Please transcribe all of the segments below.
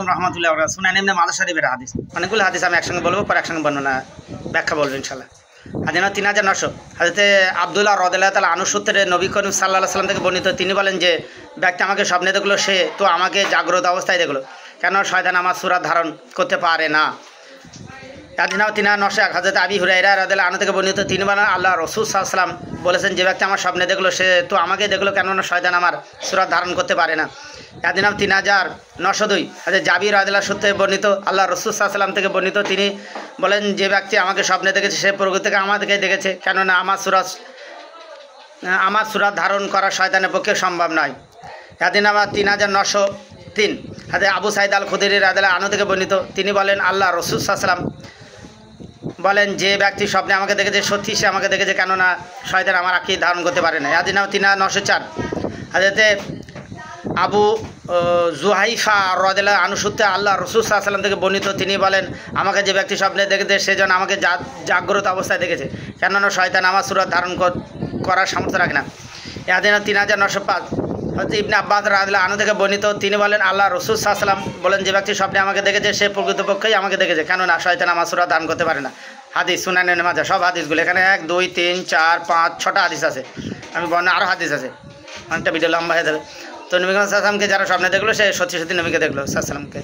রহমতুল্লাহ শুনেন এমনি মাদা শরীফের হাদিস অনেকগুলো হাদিস আমি একসঙ্গে বলবো পর একসঙ্গে বর্ণনা ব্যাখ্যা বলবো ইনশাল্লাহ। হাদিস 3900 হাজরতে আব্দুল্লাহ রাদিয়াল্লাহু তাআলা আনহু সূত্রে নবী করিম সাল্লাল্লাহু আলাইহি ওয়াসাল্লাম থেকে বর্ণিত, তিনি বলেন যে ব্যক্তি আমাকে স্বপ্নে দেখলো সে তো আমাকে জাগ্রত অবস্থায় দেখলো, কেন শয়তান আমার সূরত ধারণ করতে পারে না। হাদিস 3901 হাজরতে আবি হুরায়রা রাদিয়াল্লাহু আনহু থেকে বর্ণিত, তিনি বলেন আল্লাহ রাসূল সাল্লাল্লাহু আলাইহি ওয়াসাল্লাম বলেছেন যে ব্যক্তি আমার স্বপ্নে দেখলো সে তো আমাকে দেখলো, কেননা শয়তান আমার সূরত ধারণ করতে পারে না। হাদিস 3902 হাজরত জাবির রাদিয়াল্লাহু সূত্রে বর্ণিত, আল্লাহ রাসূল সাল্লাল্লাহু আলাইহি ওয়াসাল্লাম থেকে বর্ণিত, তিনি বলেন যে ব্যক্তি আমাকে স্বপ্নে দেখেছে সে প্রকৃতিকে আমাদেরকে দেখেছে, কেননা আমার সূরত ধারণ করা শয়তানের পক্ষে সম্ভব নয়। হাদিস নাম্বার 3903 হাদিস আবু সাঈদ আল খুদরি রাদিয়াল্লাহু আনহু থেকে বর্ণিত, তিনি বলেন আল্লাহ রাসূল সাল্লাল্লাহু আলাইহি ওয়াসাল্লাম বলেন যে ব্যক্তি স্বপ্নে আমাকে দেখেছে সত্যি সে আমাকে দেখেছে, কেননা শয়তান আমার আঁকি ধারণ করতে পারে না। হাদিস নাম্বার 3904 হাদিসে আবু জুহাইফা রাদিয়াল্লাহু আনহু সূত্রে আল্লাহ রাসূল সাল্লাল্লাহু আলাইহি ওয়াসাল্লাম থেকে বর্ণিত, তিনি বলেন আমাকে যে ব্যক্তি স্বপ্নে দেখেছে সে যেন আমাকে জাগ্রত অবস্থায় দেখেছে, কেননা শয়তান আমার সূরত ধারণ করার সামর্থ্য রাখে না। হাদিস 3905 হযরত ইবনে আব্বাস রাদিয়াল্লাহু আনহু থেকে বর্ণিত, তিনি বলেন আল্লাহ রাসূল সাল্লাল্লাহু আলাইহি ওয়াসাল্লাম বলেন যে ব্যক্তি স্বপ্নে আমাকে দেখেছে সে প্রকৃতপক্ষেই আমাকে দেখেছে, কেননা শয়তান আমার সূরত ধারণ করতে পারে না। হাদিস সুনান ইবনে মাজাহ সব হাদিসগুলো এখানে 1 2 3 4 5 6টা হাদিস আছে, আমি বর্ণনা আরও হাদিস আছে, অনেকটা ভিডিও লম্বা হয়ে যাবে। তো নবী সাল্লাল্লাহু আলাইহি ওয়াসাল্লামকে যারা স্বপ্নে দেখলো সে সত্যি সত্যি নবীকে দেখলো সাল্লাল্লাহু আলাইহি ওয়াসাল্লামকে।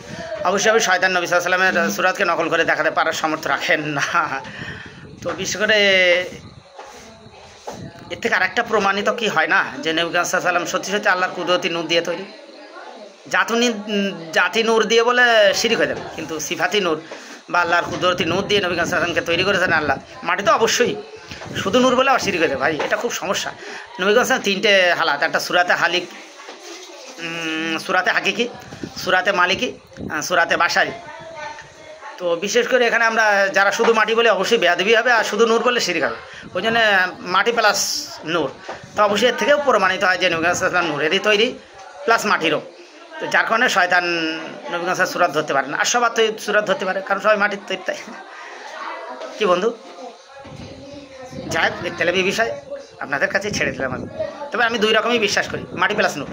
অবশ্যই শয়তান নবী সাল্লাল্লাহু আলাইহি ওয়াসাল্লামের সূরতকে নকল করে দেখাতে পারার সামর্থ্য রাখেন না। তো বিশেষ করে এর থেকে আরেকটা প্রমাণিত কি হয় না যে নবী সাল্লাল্লাহু আলাইহি ওয়াসাল্লাম সত্যি সত্যি আল্লাহর কুদরতি নূর দিয়ে তৈরি। জাতি নূর দিয়ে বলে শিরিক হয়ে যাবে, কিন্তু সিফাতি নূর বা আল্লাহর কুদরতি নূর দিয়ে নবী সাল্লাল্লাহু আলাইহি ওয়াসাল্লামকে তৈরি করেছেন আল্লাহ। মাটি তো অবশ্যই, শুধু নূর বলে আবার শিরিক হয়ে যাবে, ভাই এটা খুব সমস্যা। নবী সাল্লাল্লাহু আলাইহি ওয়াসাল্লাম 3টে হালাত, একটা সূরাতে হালিক, সূরাতে হাকিকি, সূরাতে মালিকি, সূরাতে বাশারি। তো বিশেষ করে এখানে আমরা যারা শুধু মাটি বলে অবশ্যই বেয়াদবি হবে, আর শুধু নূর বলে শিরিক হবে। ওই জন্য মাটি প্লাস নূর, তো অবশ্যই এর থেকেও প্রমাণিত হয় যে নবী সাল্লাল্লাহু আলাইহি ওয়াসাল্লাম নূরেরই তৈরি প্লাস মাটিরও। তো যার কারণে শয়তান নবী সাল্লাল্লাহু আলাইহি ওয়াসাল্লাম সূরত ধরতে পারে না, আর সবার তো সূরত ধরতে পারে, কারণ সবাই মাটির তৈরি। তাই কি বন্ধু, যাই হোক তেলেবি বিষয় আপনাদের কাছে ছেড়ে দিলাম আমি। তবে আমি 2 রকমই বিশ্বাস করি, মাটি প্লাস নূর।